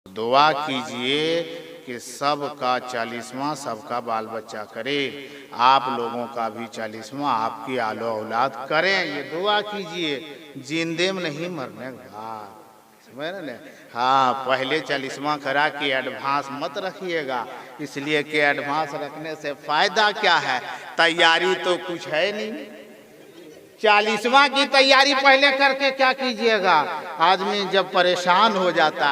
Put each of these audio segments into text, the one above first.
दुआ कीजिए कि सबका 40वां सबका बाल बच्चा करे, आप लोगों का भी 40वां आपकी आलो औलाद करें। ये दुआ कीजिए, जिंदे में नहीं मरने बाद, समझ रहे ना। हाँ, पहले 40वां करा के एडवांस मत रखिएगा, इसलिए कि एडवांस रखने से फायदा क्या है, तैयारी तो कुछ है नहीं। 40वां की तैयारी पहले करके क्या कीजिएगा। आदमी जब परेशान हो जाता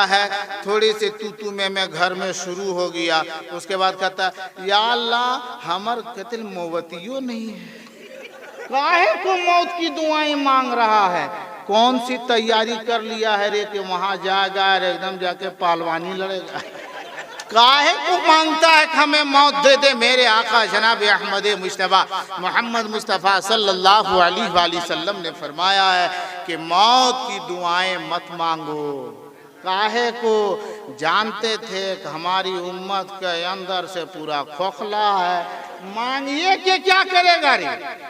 है, थोड़ी सी तू में घर में शुरू हो गया, उसके बाद कहता है या अल्लाह हमर कतिल मोवतियो नहीं है, काहे को मौत की दुआएं मांग रहा है। कौन सी तैयारी कर लिया है रे कि वहां जाएगा और एकदम जाके पहलवानी लड़ेगा। काहे को मांगता है कि हमें मौत दे दे। मेरे आका जनाब अहमद मुस्तफ़ा मोहम्मद मुस्तफ़ा सल्लल्लाहु अलैहि वसल्लम ने फरमाया है कि मौत की दुआएं मत मांगो। काहे को, जानते थे कि हमारी उम्मत के अंदर से पूरा खोखला है, मांगिए कि क्या करेगा रे।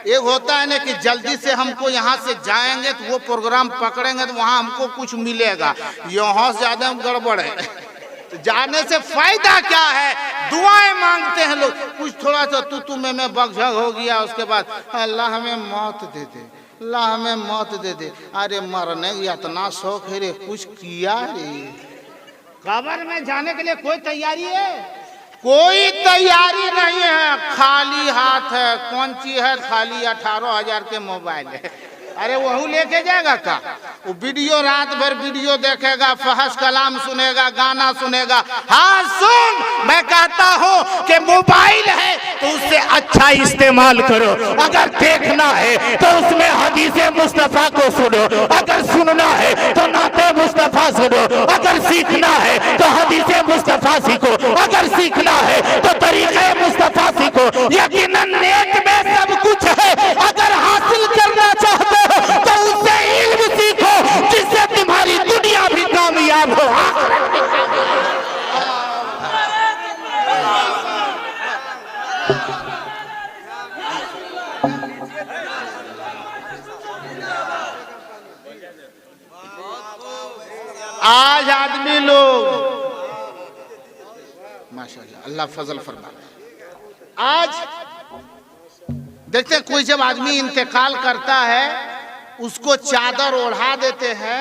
एक होता है ना कि जल्दी से हमको यहाँ से जाएंगे तो वो प्रोग्राम पकड़ेंगे तो वहाँ हमको कुछ मिलेगा, यहाँ से ज्यादा गड़बड़ है। तो जाने से फायदा क्या है, दुआएं मांगते हैं लोग। कुछ थोड़ा सा तू में बगझग हो गया, उसके बाद अल्लाह हमें मौत दे दे, अल्लाह हमें मौत दे दे। अरे मरने की इतना शौक है रे, कुछ किया रे। कब्र में जाने के लिए कोई तैयारी है? कोई तैयारी नहीं है, खाली हाथ है। कौन सी है? खाली 18,000 के मोबाइल है। अरे वही लेके जाएगा का? वो वीडियो रात भर वीडियो देखेगा, फहश कलाम सुनेगा, गाना सुनेगा। हाँ सुन, मैं कहता हूँ कि मोबाइल है तो उससे अच्छा इस्तेमाल करो। अगर देखना है तो उसमें हदीसे मुस्तफा को सुनो, अगर सुनना है तो नाते मुस्तफा सुनो, अगर सीखना है तो हदीसे मुस्तफा सीखो, अगर सीखना है तो तरीके मुस्तफा सीखो। यकीनन नेक में सब कुछ है, अगर हासिल करना चाहते तो उससे इल्म सीखो जिससे तुम्हारी दुनिया भी कामयाब हो। आज आदमी लोग माशाअल्लाह अल्लाह फजल फरमा, आज देखते हैं कोई जब आदमी इंतकाल करता है उसको चादर ओढ़ा देते हैं,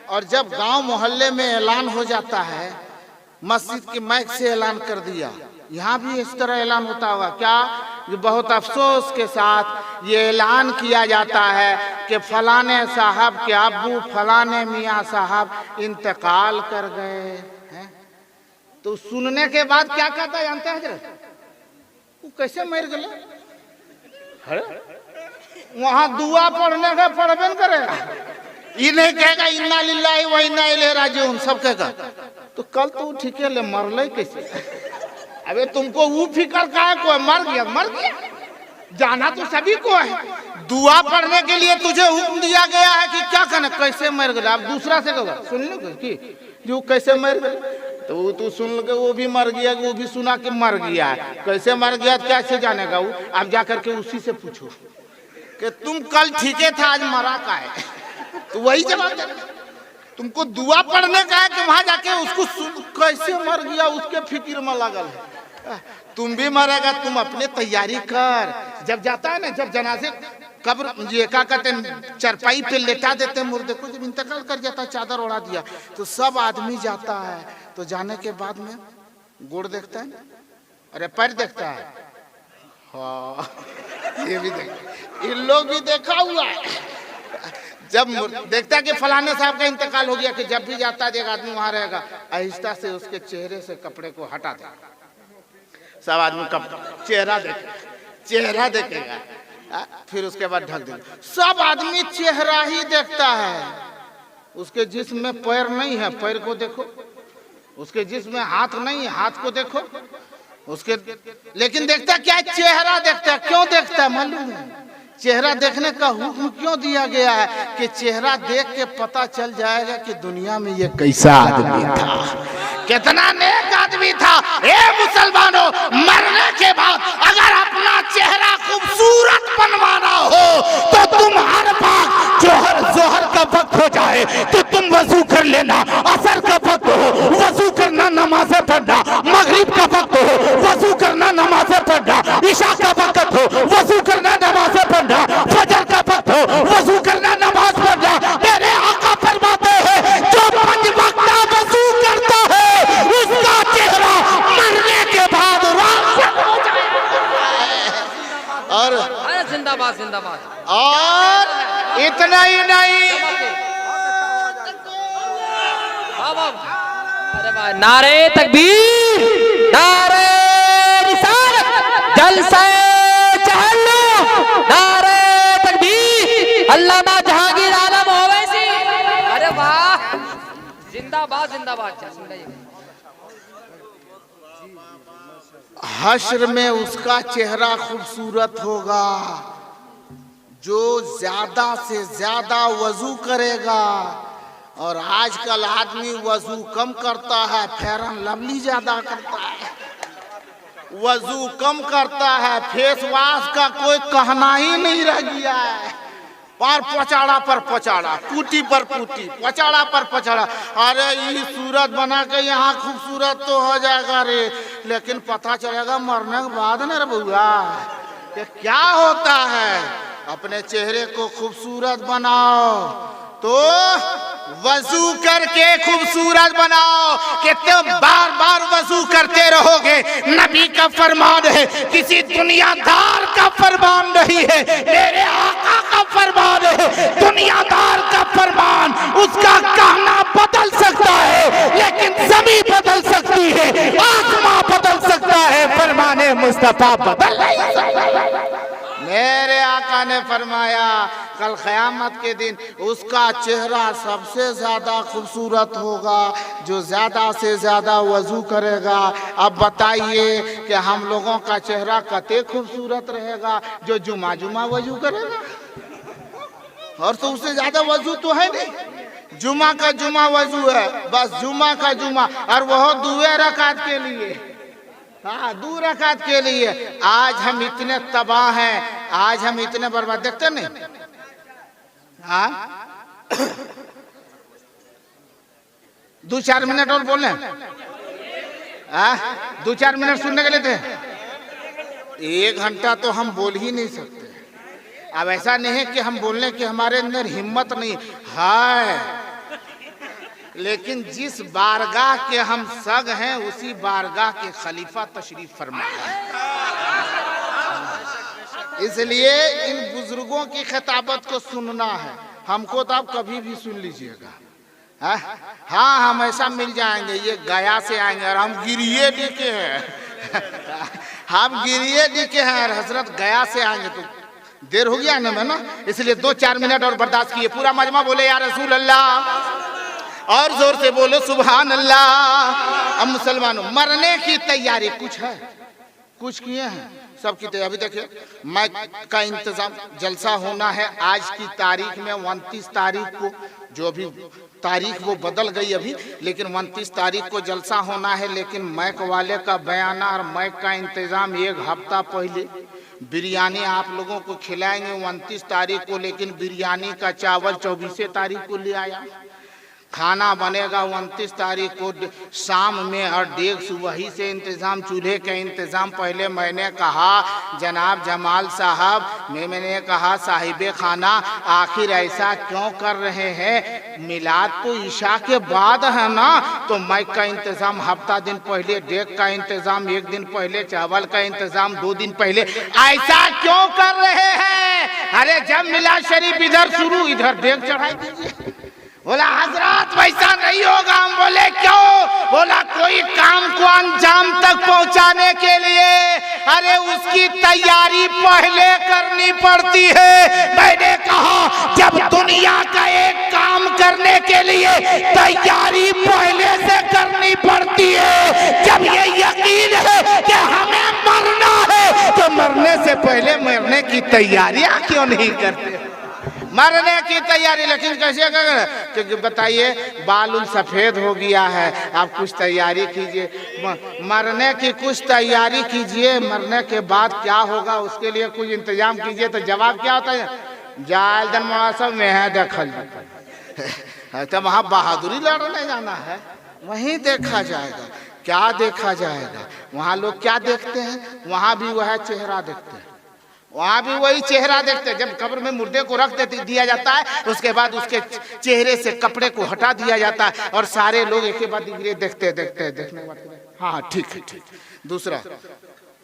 और जब गांव मोहल्ले में ऐलान हो जाता है, मस्जिद की माइक से ऐलान कर दिया, यहाँ भी इस तरह ऐलान होता होगा क्या? बहुत अफसोस के साथ ये ऐलान किया जाता है कि फलाने साहब के अब्बू फलाने मियाँ साहब इंतकाल कर गए हैं। तो सुनने के बाद क्या कहता है जानते हैं हजरत? वो कैसे मर गए? वहां दुआ पढ़ने का पढ़बे करेगा, ये नहीं कहेगा इन्ना लिल्लाहि व इन्ना इलैहि राजिऊन, सब कहेगा तो कल तो ठीक है ले मरले कैसे? अबे तुमको वो फिक्र का है, कोई मर गया मर गया, जाना तो सभी को है। दुआ पढ़ने के लिए तुझे हुक्म दिया गया है कि क्या करना, कैसे मर गया। आप दूसरा से कहोगे सुन लो कि जो कैसे मर गए, तो तू सुन के वो भी मर गया, वो भी सुना कि मर गया है, कैसे मर गया कैसे जानेगा वो? आप जाकर के उसी से पूछो कि तुम कल ठीके था आज मरा का है, तो वही जवाब देना। तुमको दुआ पढ़ने का है कि वहां जाके उसको कैसे मर गया उसके फिक्र में लगल है। तुम भी मरेगा, तुम अपने तैयारी कर। जब जाता है ना, जब जनाजे कब्र ये क्या कहते हैं चरपाई पे लेटा देते हैं मुर्दे को, जब इंतकाल कर जाता है चादर ओढ़ा दिया तो सब आदमी जाता है, तो जाने के बाद में गोड़ देखता है, अरे पैर देखता है, हाँ ये भी देख, इन लोग भी देखा हुआ है। जब देखता है कि फलाने साहब का इंतकाल हो गया, कि जब भी जाता है एक आदमी वहां रहेगा, आहिस्ता से उसके चेहरे से कपड़े को हटा देगा, सब आदमी चेहरा देखेगा, फिर उसके बाद ढक देगा। सब आदमी चेहरा ही देखता है, उसके जिस्म में पैर नहीं है, पैर को देखो, उसके जिस्म में हाथ नहीं है, हाथ को देखो उसके, लेकिन देखता क्या? चेहरा देखता है। क्यों देखता है मालूम है? चेहरा देखने का हुक्म क्यों दिया गया है कि चेहरा देख के पता चल जाएगा कि दुनिया में ये कैसा आदमी था, कितना नेक आदमी था। ए मुसलमानों, मरने के बाद अगर अपना चेहरा खूबसूरत बनवाना हो तो तुम हर बार जोहर का वक्त हो जाए तो तुम वजू कर लेना, वजू करना, नमाज़ें पढ़ना, फजर का वक्त हो वजू करना, नमाज पढ़ना। मेरे आका फरमाते हैं जो 5 वक्त वजू करता है उसका चेहरा मरने के बाद रोशन हो जाएगा। और जिंदाबाद जिंदाबाद। और इतना ही नहीं, अरे भाई नारे तकबीर, नारे रिसालत, जलसे चहल्लू, नारे तकबीर, अल्लामा जहांगीर आलम ओवैसी। अरे वाह, जिंदाबाद जिंदाबाद। हश्र में उसका चेहरा खूबसूरत होगा जो ज्यादा से ज्यादा वजू करेगा। और आजकल आदमी वजू कम करता है, फेरन लवली ज्यादा करता है। वजू कम करता है, फेस वॉश का कोई कहना ही नहीं रह गया है। पर पचाड़ा पर पचाड़ा, पुटी पर पुटी, पचाड़ा पर पचाड़ा। अरे ये सूरत बना के यहाँ खूबसूरत तो हो जाएगा रे, लेकिन पता चलेगा मरने के बाद न रे बउआ कि क्या होता है। अपने चेहरे को खूबसूरत बनाओ तो वजू करके खूबसूरत बनाओ। कि तुम बार बार वजू करते रहोगे, नबी का फरमान है, किसी दुनियादार का फरमान नहीं है, मेरे आका का फरमान है। दुनियादार का फरमान उसका कहना बदल सकता है, लेकिन ज़मीं बदल सकती है, आसमां बदल सकता है, फरमाने मुस्तफा बदल नहीं सकता। मेरे आका ने फरमाया कल क़यामत के दिन उसका चेहरा सबसे ज्यादा खूबसूरत होगा जो ज्यादा से ज्यादा वजू करेगा। अब बताइए कि हम लोगों का चेहरा कते खूबसूरत रहेगा जो जुमा जुमा वजू करेगा। और तो उससे ज्यादा वजू तो है नहीं, जुमा का जुमा वजू है, बस जुमा का जुमा, और वह 2 रकात के लिए। हाँ, 2 रकात के लिए। आज हम इतने तबाह हैं, आज हम इतने बर्बाद, देखते नहीं। हाँ 2-4 मिनट और बोले, 2-4 मिनट सुनने के लिए थे। 1 घंटा तो हम बोल ही नहीं सकते। अब ऐसा नहीं है कि हम बोलने की हमारे अंदर हिम्मत नहीं है, लेकिन जिस बारगाह के हम सग हैं उसी बारगाह के खलीफा तशरीफ फरमा है। इसलिए इन बुजुर्गों की खिताबत को सुनना है हमको, तो आप कभी भी सुन लीजिएगा। हाँ, हम ऐसा मिल जाएंगे, ये गया से आएंगे और हम गिरिए दिखे हैं हम गिरिए दिखे हैं और हजरत गया से आएंगे तो देर हो गया ना, इसलिए 2-4 मिनट और बर्दाश्त किए। पूरा मजमा बोले या रसूल अल्लाह, और जोर से बोलो सुभान अल्लाह। अब मुसलमानों, मरने की तैयारी कुछ है, कुछ किए हैं, सब की तैयारी। देखिए माइक का इंतजाम, जलसा होना है आज की तारीख में 29 तारीख को, जो भी तारीख वो बदल गई अभी, लेकिन 29 तारीख को जलसा होना है। लेकिन माइक वाले का बयाना और माइक का इंतजाम 1 हफ्ता पहले। बिरयानी आप लोगों को खिलाएंगे 29 तारीख को, लेकिन बिरयानी का चावल 24 तारीख को ले आया। खाना बनेगा 29 तारीख को शाम में, और डेग सुबह से इंतज़ाम, चूल्हे का इंतज़ाम। पहले मैंने कहा जनाब जमाल साहब, मैंने कहा साहिबे खाना, आखिर ऐसा क्यों कर रहे हैं? मिलाद तो ईशा के बाद है ना, तो माइक का इंतज़ाम हफ्ता दिन पहले, डेग का इंतज़ाम 1 दिन पहले, चावल का इंतज़ाम 2 दिन पहले। ऐसा क्यों कर रहे हैं? अरे जब मिलाद शरीफ इधर शुरू, इधर डेग चढ़ाई दीजिए। बोला हजरत वैसा नहीं होगा। हम बोले क्यों? बोला कोई काम को अंजाम तक पहुंचाने के लिए अरे उसकी तैयारी पहले करनी पड़ती है। मैंने कहा जब दुनिया का एक काम करने के लिए तैयारी पहले से करनी पड़ती है, जब ये यकीन है कि हमें मरना है, तो मरने से पहले मरने की तैयारियां क्यों नहीं करते? मरने की तैयारी लेकिन कैसे करें? क्योंकि बताइए बाल सफेद हो गया है, आप कुछ तैयारी कीजिए, मरने की कुछ तैयारी कीजिए, मरने के बाद क्या होगा उसके लिए कुछ इंतजाम कीजिए। तो जवाब क्या होता है? जाल दन मौसम में है दखल तो वहाँ बहादुरी लड़ने जाना है, वहीं देखा जाएगा। क्या देखा जाएगा? वहाँ लोग क्या देखते हैं? वहाँ भी वह चेहरा देखते हैं। वहां भी वही चेहरा देखते। जब कब्र में मुर्दे को रख दिया जाता है, उसके बाद उसके चेहरे से कपड़े को हटा दिया जाता है और सारे लोग एक के बाद देखते देखने के बाद हाँ ठीक है ठीक। दूसरा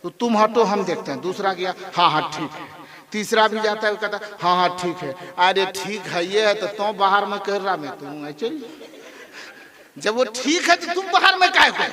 तो तुम हटो हम देखते हैं। दूसरा गया हाँ ठीक है। तीसरा भी जाता है, कहता हाँ ठीक है। अरे ठीक है ये है तो बाहर में कह रहा मैं तुम चल। जब वो ठीक है तो तुम बाहर में काहे को?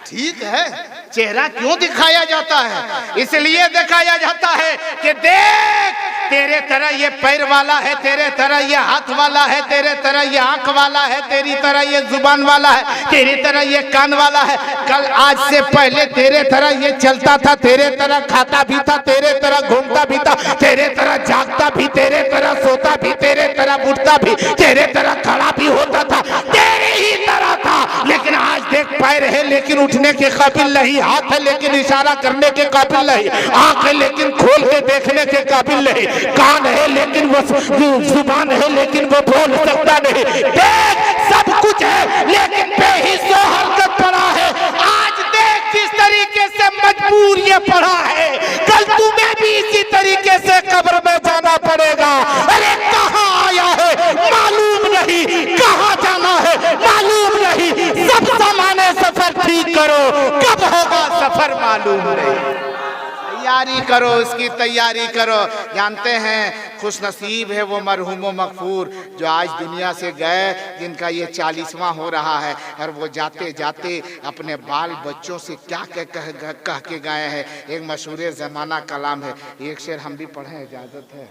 ठीक है चेहरा क्यों दिखाया जाता है? इसलिए दिखाया जाता है कि देख तेरे तरह ये पैर वाला है, तेरे तरह ये हाथ वाला है, तेरे तरह ये आंख वाला है, तेरी तरह ये जुबान वाला है, तेरी तरह ये कान वाला है। कल आज से पहले तेरे तरह ये चलता था, तेरे तरह खाता भी था, तेरे तरह घूमता भी था, तेरे तरह जागता भी, तेरे तरह सोता भी, तेरे तरह उठता भी, तेरे तरह खड़ा भी होता था, तेरे ही तरह था। लेकिन आज देख पैर है लेकिन उठने के काबिल नहीं, हाथ है लेकिन इशारा करने के काबिल नहीं, आंख है लेकिन खोल के देखने के काबिल नहीं, कान है लेकिन वो जुबान है लेकिन वो बोल सकता नहीं। देख सब कुछ है लेकिन बेहिस्सा हरकत पड़ा है। आज देख किस तरीके से मजबूर ये पड़ा है, कल तुम्हें भी इसी तरीके से कब्र में जाना पड़ेगा। अरे कहाँ आया है मालूम नहीं, कहाँ जाना है मालूम नहीं। सब सामान्य सफर ठीक करो, कब होगा सफर मालूम नहीं। तैयारी करो, इसकी तैयारी करो। जानते हैं खुश नसीब है वो मरहूम मगफूर जो आज दुनिया से गए, जिनका ये 40वां हो रहा है और वो जाते जाते अपने बाल बच्चों से क्या कह के गए हैं। एक मशहूर ज़माना कलाम है, एक शेर हम भी पढ़ें, इजाज़त है?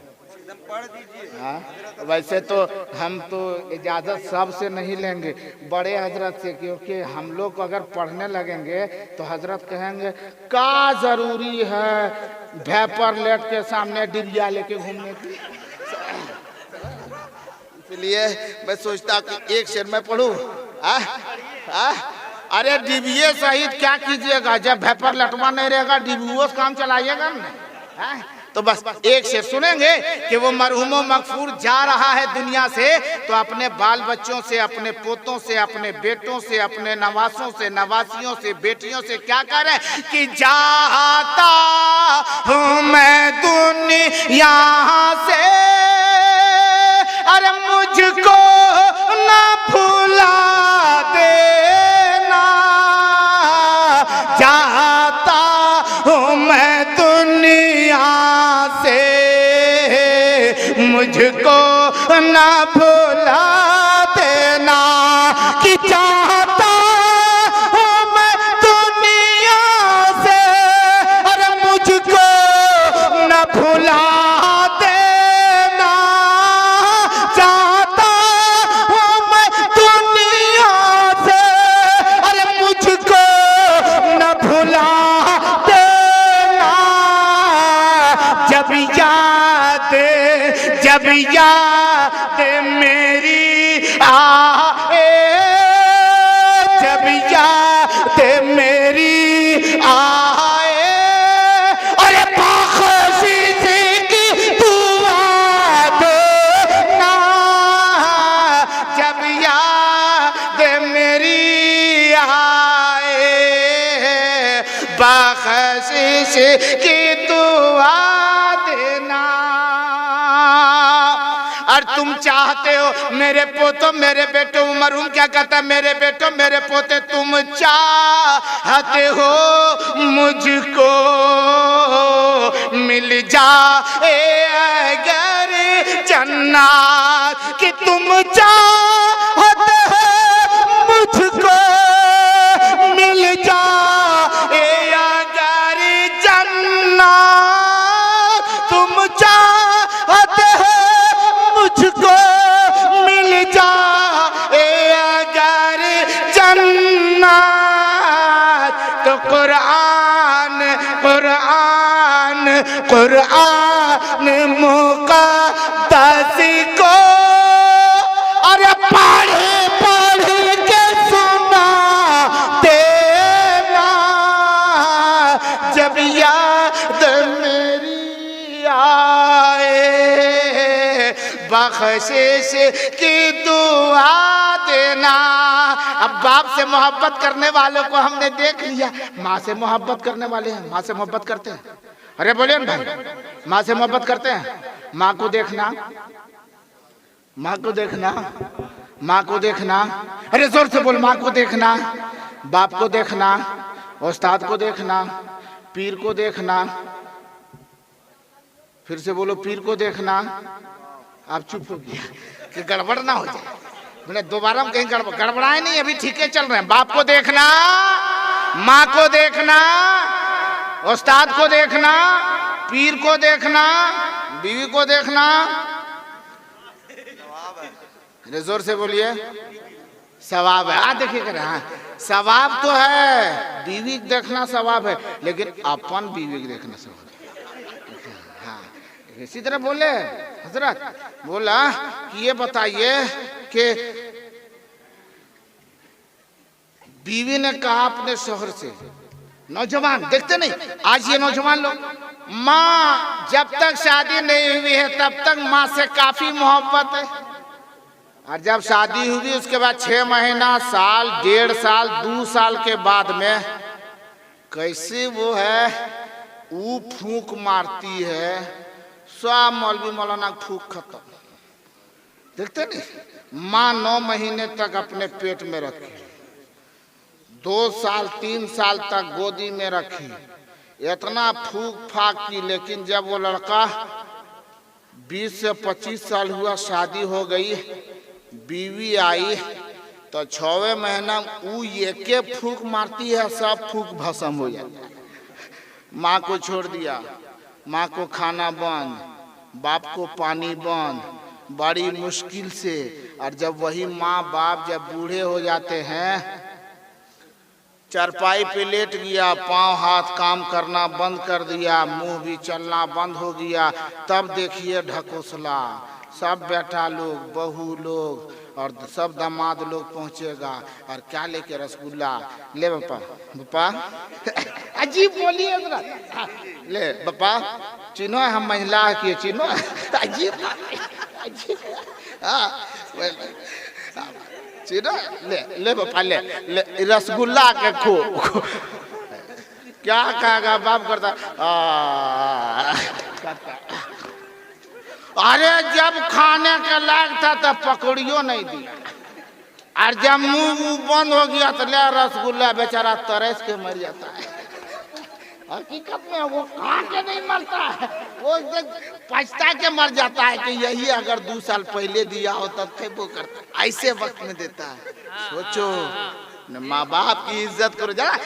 पढ़ दीजिए। हाँ वैसे तो हम तो इजाज़त सब से नहीं लेंगे, बड़े हजरत से, क्योंकि हम लोग को अगर पढ़ने लगेंगे तो हजरत कहेंगे का जरूरी है भेपर लेट के सामने डिबिया लेके घूमने की। इसलिए मैं सोचता कि एक शेर में पढ़ूं। अरे डिबिये सहित क्या कीजिएगा, जब भेपर लटवा नहीं रहेगा डिबियों से काम चलाइएगा ना। तो बस एक शेर सुनेंगे कि वो मरहूम मगफूर जा रहा है दुनिया से, तो अपने बाल बच्चों से, अपने पोतों से, अपने बेटों से, अपने नवासों से, नवासियों से, बेटियों से क्या करे कि जाता हूँ मैं दुनिया से, अरे मुझको ना भुला देना। जाता हूँ मैं दुनिया से, मुझको ना भुला देना। कि चाहता हूँ मैं दुनिया से, अरे मुझको ना भुला देना। चाहता हूँ मैं दुनिया से, अरे मुझको ना भुला देना। जब याद मेरी आए, जब याद मेरी आए, अरे बख्शिश की दुआ देना। जब याद मेरी आए, बख्शिश की दुआ देना। और तुम चाहते हो मेरे पोतों मेरे बेटों, मरहूम क्या कहता है, मेरे बेटों मेरे पोते, तुम चाहते हो मुझको मिल जाए अगर जन्नत। कि तुम चाहते हो मुझको मिल जाए अगर जन्नत। तुम चाहते हो मुझको मिल जाए अगर जन्नत, तो कुरान कुरान कुरान मुक़द्दस को अरे पढ़ पढ़ के सुना देना। जब याद मेरी आए, बख्शिश की दुआ देना। अब बाप से मोहब्बत करने वालों को हमने देख लिया, माँ से मोहब्बत करने वाले हैं, माँ से मोहब्बत करते हैं। अरे बोलिए ना भाई, माँ से मोहब्बत करते हैं? माँ को देखना, माँ को देखना, माँ को देखना, अरे जोर से बोल, माँ को देखना, बाप को देखना, उस्ताद को देखना, पीर को देखना, फिर से बोलो पीर को देखना। आप चुप हो गया कि गड़बड़ ना हो जाए, मैंने दोबारा हम कहीं गड़बड़ाए नहीं, अभी ठीक है चल रहे हैं। बाप को देखना, माँ को देखना, उस्ताद को देखना, पीर को देखना, बीवी को देखना। जोर से बोलिए, सवाब है। देखिए कर, हाँ सवाब तो है, बीवी देखना सवाब है, लेकिन अपन बीवी देखना सवाब है। हाँ इसी तरह बोले हजरत, बोला कि ये बताइए कि बीवी ने कहा अपने शोहर से, नौजवान देखते नहीं आज ये नौजवान लोग, माँ जब तक शादी नहीं हुई है तब तक माँ से काफी मोहब्बत है, और जब शादी हुई उसके बाद 6 महीना, साल, 1.5 साल, 2 साल के बाद में कैसे वो है वो फूंक मारती है, सब मौलवी मौलाना फूंक खत्म। देखते नहीं, माँ 9 महीने तक अपने पेट में रखी, 2 साल 3 साल तक गोदी में रखी, इतना फूक फाक की, लेकिन जब वो लड़का 20 से 25 साल हुआ, शादी हो गई, बीवी आई, तो 6वें महीना वो एक फूक मारती है, सब फूक भस्म हो जाता है। माँ को छोड़ दिया, माँ को खाना बंद, बाप को पानी बंद, बड़ी मुश्किल से। और जब वही माँ बाप जब बूढ़े हो जाते हैं, चारपाई पे लेट गया, पांव हाथ काम करना बंद कर दिया, मुंह भी चलना बंद हो गया, तब देखिए ढकोसला, सब बेटा लोग, बहू लोग और सब दामाद लोग पहुंचेगा, और क्या लेके? रसगुल्ला। ले पापा, पापा अजीब बोलिए ले पापा, चिन्हो हम महिला की चिन्हो, अजीब अजीब, चिन्हो, ले ले पापा, ले रसगुल्ला के खो। क्या कहेगा बाप? करता अरे जब खाने के लायक था तब पकड़ियो नहीं दिया, और जब मुंह बंद हो गया तो ले रसगुल्ला, बेचारा तरस के मर जाता है। हकीकत में वो खा के नहीं मरता है, वो पछता के मर जाता है कि यही अगर 2 साल पहले दिया हो तब थे वो करता, ऐसे वक्त में देता है। सोचो, माँ बाप की इज्जत करो जरा।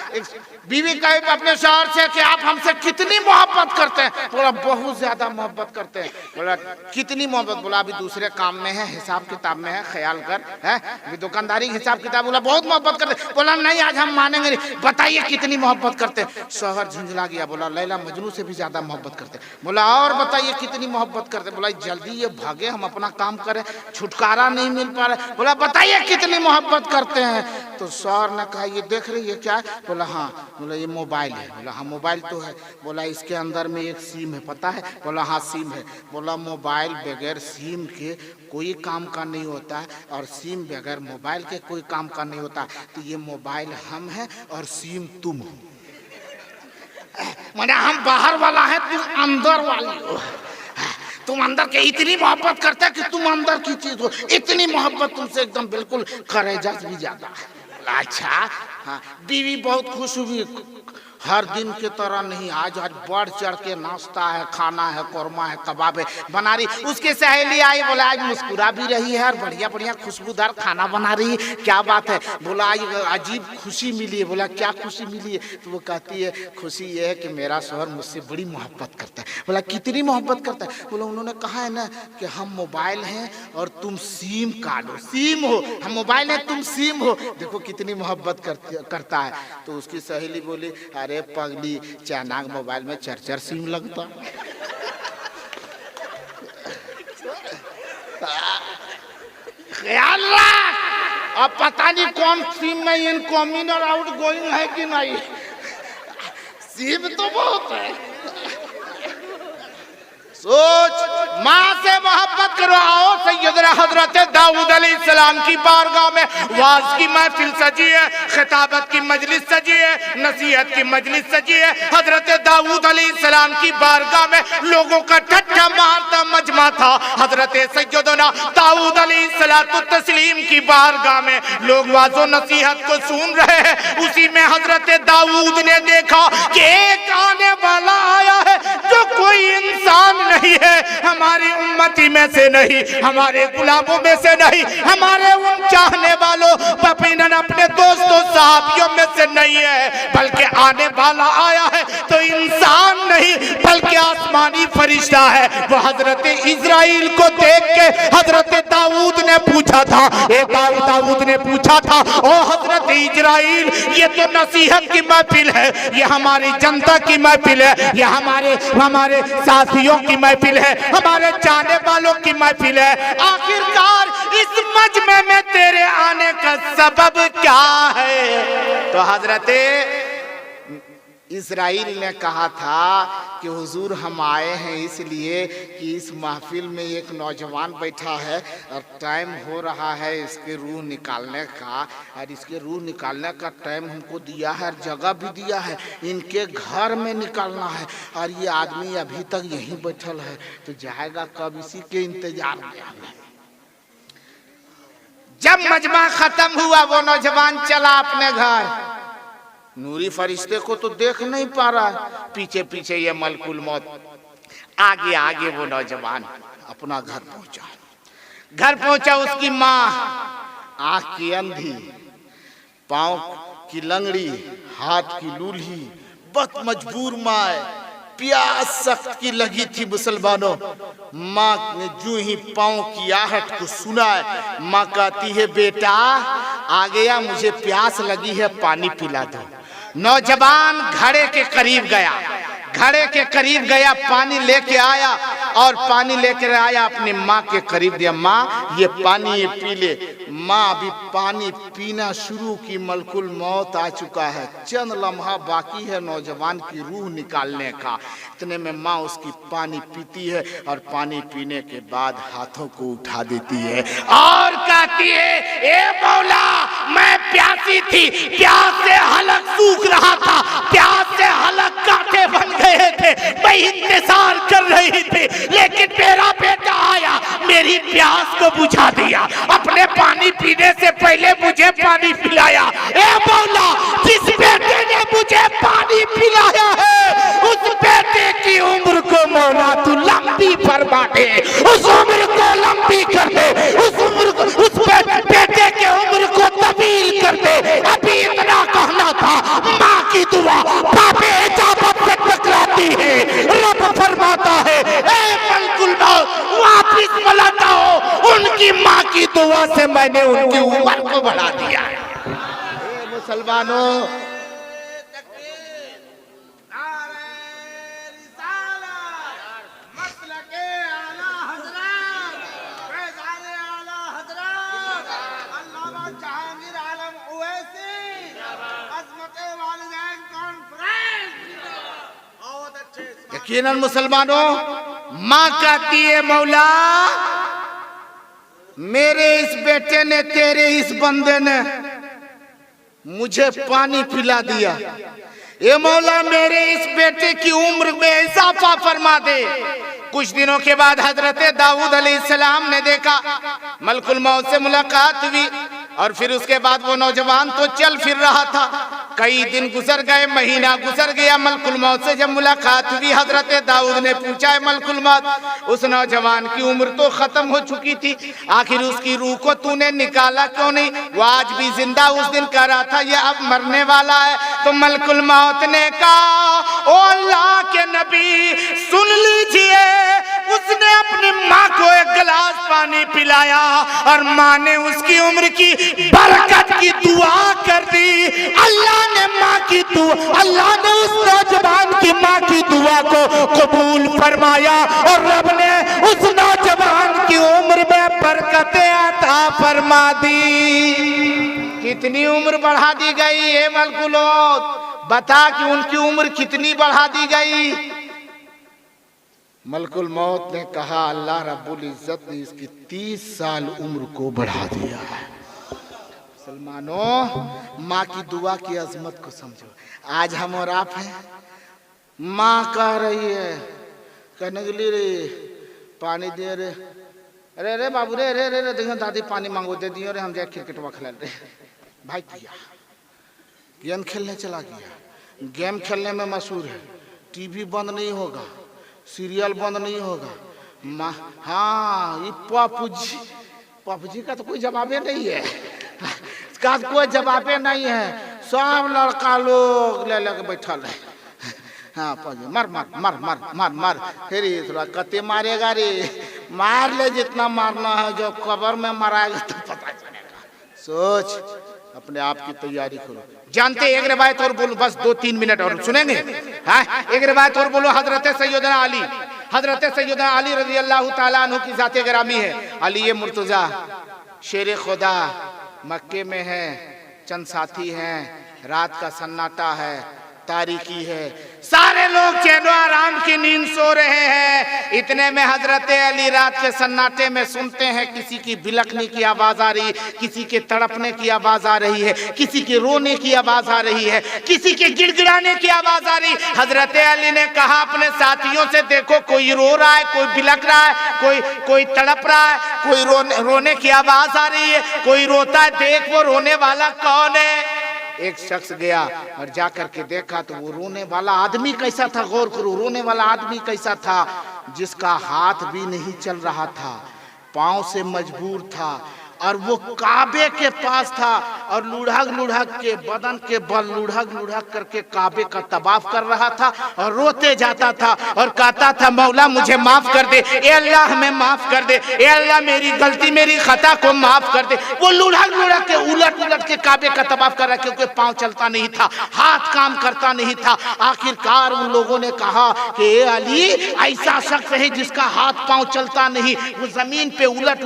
बीवी कहे अपने शौहर से कि आप हमसे कितनी मोहब्बत करते हैं? बोला बहुत ज्यादा मोहब्बत करते हैं। बोला कितनी मोहब्बत? बोला अभी दूसरे काम में है, हिसाब किताब में है, ख्याल कर, है अभी दुकानदारी हिसाब किताब। बोला बहुत मोहब्बत करते। बोला नहीं आज हम मानेंगे नहीं, बताइए कितनी मोहब्बत करते हैं? शौहर झुंझला गया, बोला लैला मजनू से भी ज्यादा मोहब्बत करते। बोला और बताइए कितनी मोहब्बत करते? बोला जल्दी ये भागे, हम अपना काम करें, छुटकारा नहीं मिल पा रहा। बोला बताइए कितनी मोहब्बत करते हैं? तो शौहर ने कहा ये देख रही है क्या? बोला हाँ। बोला ये मोबाइल है। बोला हाँ मोबाइल तो है। बोला इसके अंदर में एक सिम है, पता है? बोला हाँ सिम है। बोला मोबाइल बगैर सिम के कोई काम का नहीं होता है, और सिम बगैर मोबाइल के कोई काम का नहीं होता। तो ये मोबाइल हम है और सिम तुम हो, माने हम बाहर वाला है, तुम अंदर वाली हो। तुम अंदर के इतनी मोहब्बत करते कि तुम अंदर की चीज हो, इतनी मोहब्बत तुमसे एकदम बिल्कुल करेजस भी ज्यादा। अच्छा हाँ, बीवी बहुत खुश हुई, हर दिन की तरह नहीं, आज आज बढ़ चढ़ के नाश्ता है, खाना है, कोरमा है, कबाब है बना रही। उसकी सहेली आई, बोला आज मुस्कुरा भी रही है और बढ़िया बढ़िया खुशबूदार खाना बना रही है, क्या बात है? बोला आज अजीब खुशी मिली है। बोला क्या खुशी मिली है? तो वो कहती है खुशी ये है कि मेरा शौहर मुझसे बड़ी मोहब्बत करता है। बोला कितनी मोहब्बत करता है? बोला उन्होंने कहा है ना कि हम मोबाइल हैं और तुम सिम कार्ड हो, सिम हो, हम मोबाइल है तुम सिम हो, देखो कितनी मोहब्बत करता है। तो उसकी सहेली बोली अरे पगली चाइना मोबाइल में 4-4 सिम लगता। ख्याल रख, अब पता नहीं कौन सिम में इनकमिंग और आउट गोइंग है कि नहीं, सिम तो बहुत है। सोच माँ से मोहब्बत करो। आओ सैयदना हजरत दाऊद अलैहिस्सलाम की बारगाह में वाज की महफिल सजी है, खिताबत की मजलिस सजी है, नसीहत की मजलिस सजी है। हजरत दाऊद अलैहिस्सलाम की बारगाह में लोगों का ठट्ठा मारता मजमा था। हजरत सैयदना दाऊद अलैहिस्सलाम की बारगाह में लोग वाजो नसीहत को सुन रहे हैं। उसी में हजरत दाऊद ने देखा कि एक आने वाला आया है जो कोई इंसान नहीं है, हमारी उम्मती में से नहीं, हमारे गुलामों में से नहीं, हमारे उन चाहने वालों पपीनन अपने दोस्तों साहबियों में से नहीं है, बल्कि आने वाला आया है तो इंसान नहीं बल्कि आसमानी फरिश्ता है। वो हजरत इजराइल को देख के हजरत दाऊद ने पूछा था, दाऊद ने पूछा था, ओ हजरत इजराइल, ये तो नसीहत की महफिल है, ये हमारी जनता की महफिल है, ये हमारे साथियों की महफिल है, हमारे चाहने वालों की महफिल है, आखिरकार इस मजमे में तेरे आने का सबब क्या है? तो हजरत इस्राइल ने कहा था कि हुजूर हम आए हैं इसलिए कि इस महफिल में एक नौजवान बैठा है और टाइम हो रहा है इसके रूह निकालने का, और इसके रूह निकालने का टाइम हमको दिया है और जगह भी दिया है, इनके घर में निकालना है और ये आदमी अभी तक यहीं बैठल है, तो जाएगा कब, इसी के इंतजार में है। जब मजमा खत्म हुआ वो नौजवान चला अपने घर। नूरी फरिश्ते को तो देख नहीं पा रहा है, पीछे पीछे ये मलकुल मौत, आगे आगे वो नौजवान अपना घर पहुंचा। घर पहुंचा, उसकी माँ आंख की अंधी, पांव की लंगड़ी, हाथ की लूली, बहुत मजबूर माँ है, प्यास सख्त की लगी थी मुसलमानों। माँ ने जो ही पांव की आहट को सुना है, माँ कहती है बेटा आ गया, मुझे प्यास लगी है, पानी पिला दो। नौजवान घड़े के करीब गया, घड़े के करीब गया, पानी लेके आया और पानी लेकर आया अपनी माँ के करीब दिया, माँ ये पानी ये पी ले। माँ अभी पानी पीना शुरू की, मलकुल मौत आ चुका है, चंद लम्हा बाकी है नौजवान की रूह निकालने का। इतने में माँ उसकी पानी पीती है और पानी पीने के बाद हाथों को उठा देती है और कहती है, ए मौला मैं प्यासी थी, प्यास से हलक सूख रहा था, प्यास से हलक कांटे बन गए थे, मैं इंतजार कर रही थी, लेकिन मेरा बेटा आया, मेरी प्यास को बुझा दिया, अपने पानी पीने से पहले मुझे पानी पिलाया। ए मौला, जिस बेटे ने मुझे पानी पिलाया है उस बेटे की उम्र को मौला तू लंबी फरमा दे, उस उम्र को लंबी कर दे, उस उम्र को, उस बेटे के उम्र को तवील कर दे। अभी इतना कहना था, माँ की दुआ बापे इजाजत से टकराती है, रब फरमाता है ए मलकुल मौत वापिस बुलाता हो, उनकी माँ की दुआ से मैंने उनकी उम्र को बढ़ा दिया। मुसलमानों, यकीनन मुसलमानों, माँ कहती है मौला मेरे इस बेटे ने, तेरे इस बंदे ने मुझे पानी पिला दिया, ये मौला मेरे इस बेटे की उम्र में इजाफा फरमा दे। कुछ दिनों के बाद हजरत दाऊद अलैहिस्सलाम ने देखा, मलकुल मौत से मुलाकात हुई और फिर उसके बाद वो नौजवान तो चल फिर रहा था। कई दिन गुजर गए, महीना गुजर गया, मलकुल मौत से जब मुलाकात हुई हजरत दाऊद ने पूछा, मलकुल मौत उस नौजवान की उम्र तो खत्म हो चुकी थी, आखिर उसकी रूह को तूने निकाला क्यों नहीं? वो आज भी जिंदा उस दिन कह रहा था ये अब मरने वाला है। तो मलकुल मौत ने कहा, ओ अल्लाह के नबी सुन लीजिए, उसने अपनी माँ को एक गिलास पानी पिलाया और माँ ने उसकी उम्र की बरकत की दुआ कर दी। अल्लाह ने माँ की दुआ, अल्लाह ने उस नौजवान की माँ की दुआ को कबूल फरमाया और रब ने उस नौजवान की उम्र में बरकतें अता फरमा दी। कितनी उम्र बढ़ा दी गई है मलकुल मौत? बता कि उनकी उम्र कितनी बढ़ा दी गई? मलकुल मौत ने कहा अल्लाह रब्बुल इज्जत ने इसकी 30 साल उम्र को बढ़ा दिया है। मुसलमानों, माँ की दुआ की अजमत को समझो। आज हम और आप हैं, माँ कह रही है, कहने के लिए रे पानी दे रे, अरे रे बाबू रे रे रे देखो दादी पानी मांगो, दे दियो रे, हम जाए क्रिकेट खेल रहे। भाई किया गेम खेलने चला गया, गेम खेलने में मशहूर है, टीवी बंद नहीं होगा, सीरियल बंद नहीं होगा। माँ हाँ ये पबजी का तो कोई जवाबे नहीं है, इसका कोई जवाबे नहीं है। सब लड़का लोग ले लेके बैठा है। हाँ पबजी मर मर मर मर मर मर, फिर थोड़ा कते मारेगा रे, मार ले जितना मारना है, जो कब्र में मराएगा तो पता चलेगा। सोच, अपने आप की तैयारी करो। जानते एक रिवायत और बोलो, बस 2-3 मिनट और सुनेंगे। हाँ एक रिवायत और बोलो। हजरत सैयदना अली रजी अल्लाह ताला अन्हु की जाते गिरामी है। अली मुर्तजा शेर खुदा मक्के में है, चंद साथी हैं, रात का सन्नाटा है, तारीकी है, सारे लोग चैनो आराम की नींद सो रहे हैं। इतने में हजरत अली रात के सन्नाटे में सुनते हैं किसी की बिलखने की आवाज आ रही, किसी के तड़पने की आवाज आ रही है, किसी के रोने की आवाज आ रही है, किसी के गिड़गिड़ाने की आवाज आ रही। हजरत अली ने कहा अपने साथियों से, देखो कोई रो रहा है, कोई बिलख रहा है, कोई तड़प रहा है, कोई रोने की आवाज आ रही है, कोई रोता है, देख वो रोने वाला कौन है। एक शख्स गया और जाकर के देखा तो वो रोने वाला आदमी कैसा था, गौर करो, रोने वाला आदमी कैसा था, जिसका हाथ भी नहीं चल रहा था, पांव से मजबूर था, और वो काबे के पास था और लुढ़क के बदन के बल लुढ़क करके काबे का तवाफ कर रहा था और रोते जाता था और कहता था, मौला मुझे माफ कर दे, ए अल्लाह हमें माफ कर दे, ए अल्लाह मेरी गलती मेरी खता को माफ कर दे। वो लुढ़क के उलट के काबे का तवाफ कर रहा, क्योंकि पाँव चलता नहीं था, हाथ काम करता नहीं था। आखिरकार उन लोगों ने कहा कि ए अली, ऐसा शख्स है जिसका हाथ पाँव चलता नहीं, वो जमीन पे उलट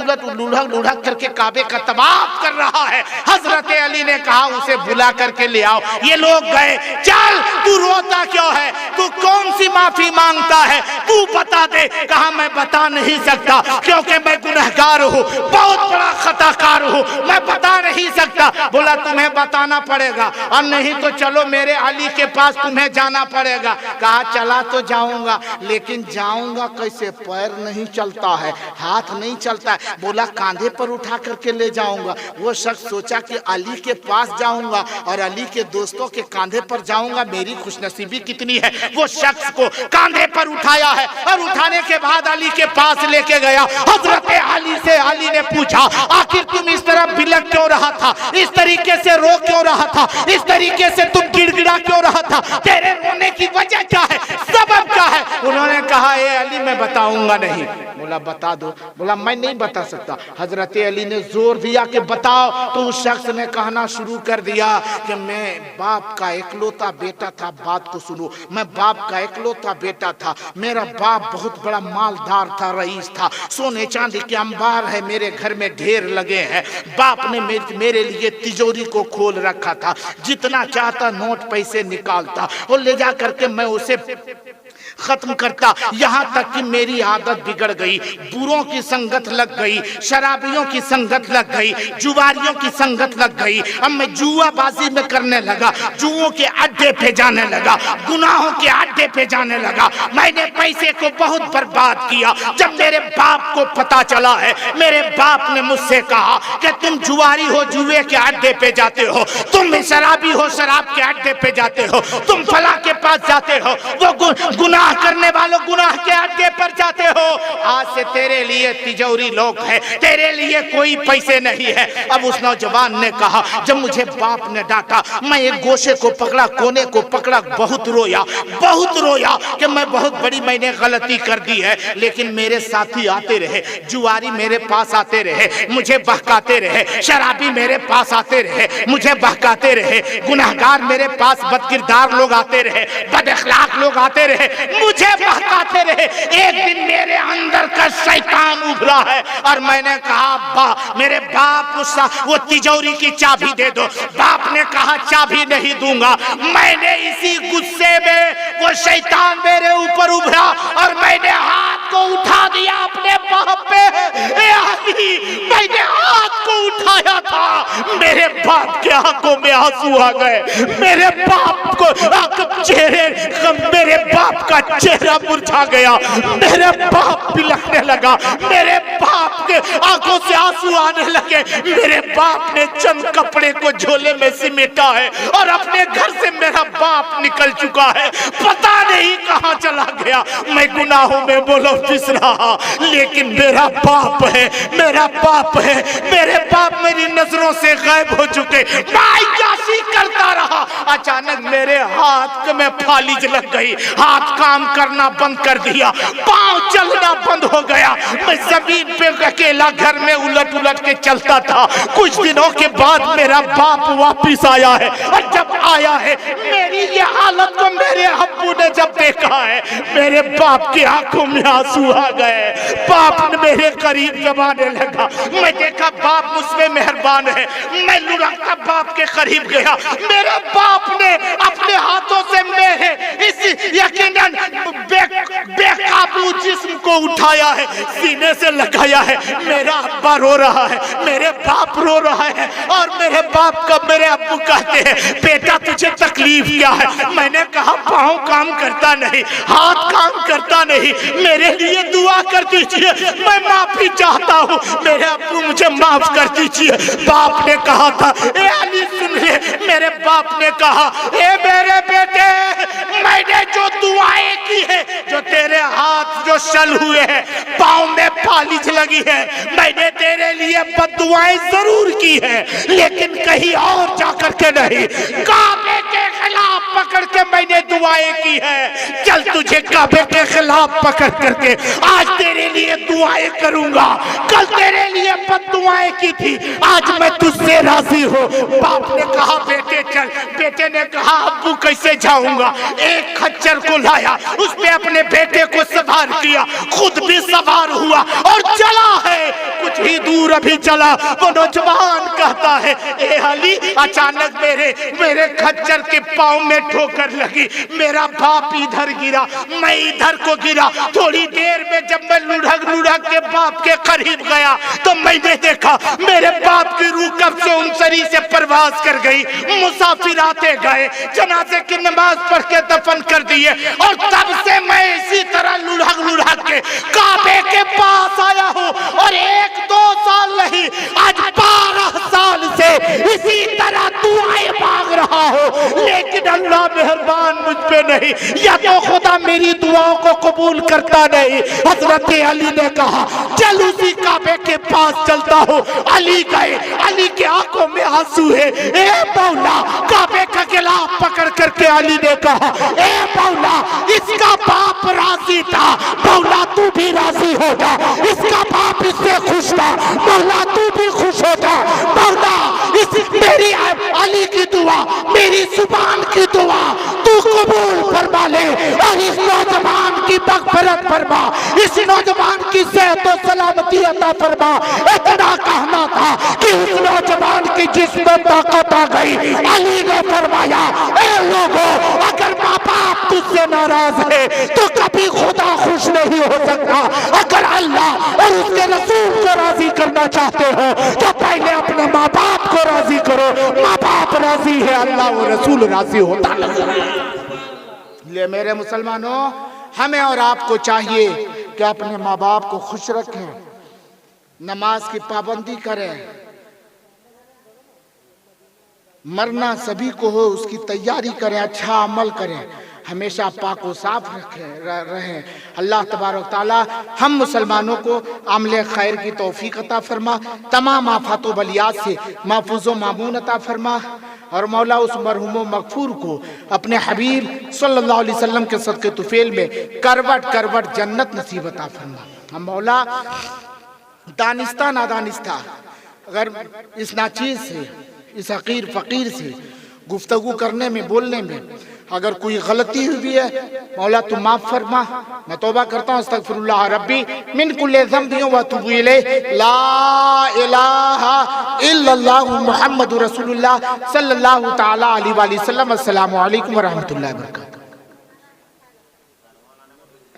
लुढ़क करके काबे का तवाफ कर रहा है। हजरत अली ने कहा उसे बुला करके ले आओ। ये लोग गए, चल तू रोता क्यों है, तू कौन सी माफी मांगता है, तू बता दे। कहा मैं बता नहीं सकता, क्योंकि मैं गुनहगार हूँ, बहुत बड़ा खताकार हूँ, मैं बता नहीं सकता। बोला तुम्हें बताना पड़ेगा, और नहीं तो चलो मेरे अली के पास तुम्हें जाना पड़ेगा। कहा चला तो जाऊंगा, लेकिन जाऊंगा कैसे, पैर नहीं चलता है, हाथ नहीं चलता है। बोला कांधे पर उठा करके ले जाऊंगा। वो शख्स सोचा कि अली के पास जाऊंगा और अली के दोस्तों के कांधे पर जाऊंगा, मेरी खुशनसीबी कितनी है। वो शख्स को कांधे पर उठाया है और उठाने के बाद अली के पास लेके गया। हजरत अली से अली ने पूछा, आखिर तुम इस तरह बिलख क्यों रहा था, इस तरीके से रो क्यों रहा था, इस तरीके से तुम गिड़गिड़ा क्यों रहा था, तेरे रोने की वजह क्या है, सबब क्या है। उन्होंने कहा ए अली मैं बताऊंगा नहीं। बोला बता दो। बोला मैं नहीं बता सकता। हजरत अली ने जोर दिया कि बताओ, तो उस शख्स ने कहना शुरू कर दिया कि मैं बाप का इकलौता बेटा था। बात को सुनो, मैं बाप का इकलौता बेटा था, मेरा बाप बहुत बड़ा मालदार था, रईस था, सोने चांदी के अंबार है मेरे घर में ढेर लगे हैं। बाप ने मेरे लिए तिजोरी को खोल रखा था, जितना चाहता नोट पैसे निकालता और ले जा करके मैं उसे खत्म करता। यहाँ तक कि मेरी आदत बिगड़ गई, बुरों की संगत लग गई, शराबियों की संगत लग गई, जुआरियों की संगत लग गई। अब मैं जुआबाजी में करने लगा, जुओं के अड्डे पे जाने लगा, गुनाहों के अड्डे पे जाने लगा। मैंने पैसे को बहुत बर्बाद किया। जब मेरे बाप को पता चला है, मेरे बाप ने मुझसे कहा कि तुम जुआरी हो, जुए के अड्डे पे जाते हो, तुम शराबी हो, शराब के अड्डे पे जाते हो, तुम फला के पास जाते हो, वो गुनाह करने वालों गुनाह के अड्डे पर जाते हो। आज से तेरे लिए तिजोरी लोग है, तेरे लिए कोई पैसे नहीं है। अब उस नौजवान ने कहा, जब मुझे बाप ने डांटा, मैं एक गोशे को पकड़ा, कोने को पकड़ा, बहुत रोया कि मैं बहुत बड़ी मैंने गलती कर दी है। लेकिन मेरे साथी आते रहे, जुआरी मेरे पास आते रहे, मुझे बहकाते रहे, शराबी मेरे पास आते रहे, मुझे बहकाते रहे, गुनाहगार मेरे पास बदकिरदार लोग आते रहे, बद अखलाक लोग आते रहे, मुझे बहकाते रहे। एक दिन मेरे अंदर का शैतान उभरा है और मैंने कहा अब्बा, मेरे बाप वो तिजोरी की चाबी दे दो। बाप ने कहा चाबी नहीं दूंगा। मैंने इसी गुस्से में, वो शैतान मेरे ऊपर उभरा और मैंने हाथ को उठा दिया अपने बाप पे। मैंने हाथ को उठाया था, मेरे बाप के आंखों में आंसू आ गए। मेरे बाप को मेरे बाप का चेहरा मुरझा गया। मेरे बाप बिलखने लगा, मेरे बाप के आंखों से आंसू आने लगे। मेरे बाप ने चंद कपड़े को झोले में समेटा है और अपने घर से मेरा बाप निकल चुका है, पता नहीं कहां चला गया। मैं गुनाहों में बोलो पिस रहा, लेकिन मेरा बाप है, मेरा बाप है। मेरे बाप मेरी नजरों से गायब हो चुके। मैं यासी करता रहा, अचानक मेरे हाथ में फालिज लग गई। हाथ काम करना बंद कर दिया, पांव चलना बंद हो गया। मैं जमीन पे अकेला घर में उलट उलट के चलता था। कुछ दिनों के बाद मेरा बाप वापिस आया है और जब आया है मेरी ये हालत को मेरे अब्बू ने जब देखा है, मेरे बाप की आंखों में आंसू आ गए। बाप ने मेरे करीब जब आने लगा, मैं देखा बाप मुझमें मेहरबान है। मैं लुढ़कता बाप के करीब गया। मेरे बाप ने अपने हाथों से मेरे इस यकीनन बेकाबू जिस्म को उठाया है, सीने से लगाया है। मेरा अब्बा रो रहा है, मेरे बाप रो रहा है और मेरे बाप का मेरे अब्बू कहते हैं बेटा तुझे तकलीफ क्या है? मैंने कहा पाँव काम करता नहीं, हाथ काम करता नहीं, मेरे लिए दुआ कर दीजिए, मैं माफी चाहता हूँ, मेरे अब्बू मुझे माफ कर दीजिए। बाप ने कहा था, ए अली सुन ले, मेरे बाप ने कहा ए मेरे बेटे, मैंने जो दुआएं की है, जो तेरे हाथ जो शल हुए हैं, पाँव में फालिज लगी है, मैंने तेरे लिए बद्दुआएं जरूर की है, लेकिन कहीं और जाकर के नहीं, काबे के खिलाफ पकड़ के मैंने दुआएं की है। चल तुझे काबे के खिलाफ पकड़ करके आज तेरे लिए दुआएं करूंगा। कल तेरे लिए बद्दुआएं की थी, आज मैं तुझसे राजी हूँ। बाप ने कहा बेटे चल। बेटे ने कहा अब्बू कैसे जाऊंगा? एक खच्चर को लाया, उसने अपने बेटे को सवार किया, खुद भी सवार हुआ और चला है। कुछ ही दूर अभी चला, वो नौजवान कहता है ए अली, अचानक मेरे खच्चर के पाँव में ठोकर लगी। मेरा बाप इधर गिरा, मैं इधर को गिरा। थोड़ी देर में जब मैं लुढ़क के बाप के करीब गया तो मैंने देखा मेरे बाप की रूह कब से उनसरी से परवास कर गई। मुसाफिर आते गए, जनाजे की नमाज पढ़ के दफन कर दिए और तब से मैं इसी तरह लुढ़क के काबे के पास आया हूँ। और 1-2 साल नहीं, आज 12 साल से इसी तरह दुआएं मांग रहा हूँ, लेकिन अल्लाह मेहरबान मुझ पे नहीं, या तो खुदा मेरी दुआओं को कबूल करता नहीं। हजरत अली ने कहा चल उसी काबे के पास चलता हूँ। अली गए, अली के आंखों में आंसू है। ए मौला, काबे का गिलाफ पकड़ करके अली ने कहा ए मौला, इसका बाप राजी था, मौला तू भी राजी हो जा। इसका बाप इससे खुश था, मौला तू भी खुश हो जा। मौला मेरी अली की दुआ, मेरी जुबान की दुआ तू कबूल फरमा ले और इस नौजवान की मग़फ़िरत फरमा, इस नौजवान की सेहत और सलामती अता फरमा। इतना कहना था कि उस नौजवान की जिस्म ताकत आ गई। अली ने फरमाया ए लोगों, अगर माँ बाप तुझसे नाराज है तो कभी खुदा खुश नहीं हो सकता। अगर अल्लाह और उसके रसूल को राजी करना चाहते हो तो पहले अपने माँ बाप को राजी करो। माँ बाप राजी है, अल्लाह और रसूल राजी होता नहीं। ले मेरे मुसलमानों, हमें और आपको चाहिए कि अपने माँ बाप को खुश रखें, नमाज की पाबंदी करें, मरना सभी को हो उसकी तैयारी करें, अच्छा अमल करें, हमेशा पाक व साफ रहें। अल्लाह तबारक ताला हम मुसलमानों को अमले खैर की तौफीक अता फरमा, तमाम आफात व बलियात से महफूज व मामून अता फरमा और मौला उस मरहूम मगफूर को अपने हबीब सल्लल्लाहु अलैहि वसल्लम के सदक़े तुफेल में करवट करवट जन्नत नसीब अता फरमा। हम मौला दानिस्ता नादानिस्ता अगर इस नाचीज़ से, इस हकीर फ़कीर से गुफ्तगू करने में, बोलने में अगर कोई गलती हुई है मौला तू माफ फरमा, मैं तौबा करता हूँ अस्तगफिरुल्लाह रब्बी मिन कुल्ली ज़ंबिन व अतूबु इलैह। ला इलाहा इल्लल्लाह मुहम्मदुर रसूलुल्लाह सल्लल्लाहु तआला अलैहि वसल्लम। अस्सलामु अलैकुम व रहमतुल्लाहि व बरकातहू।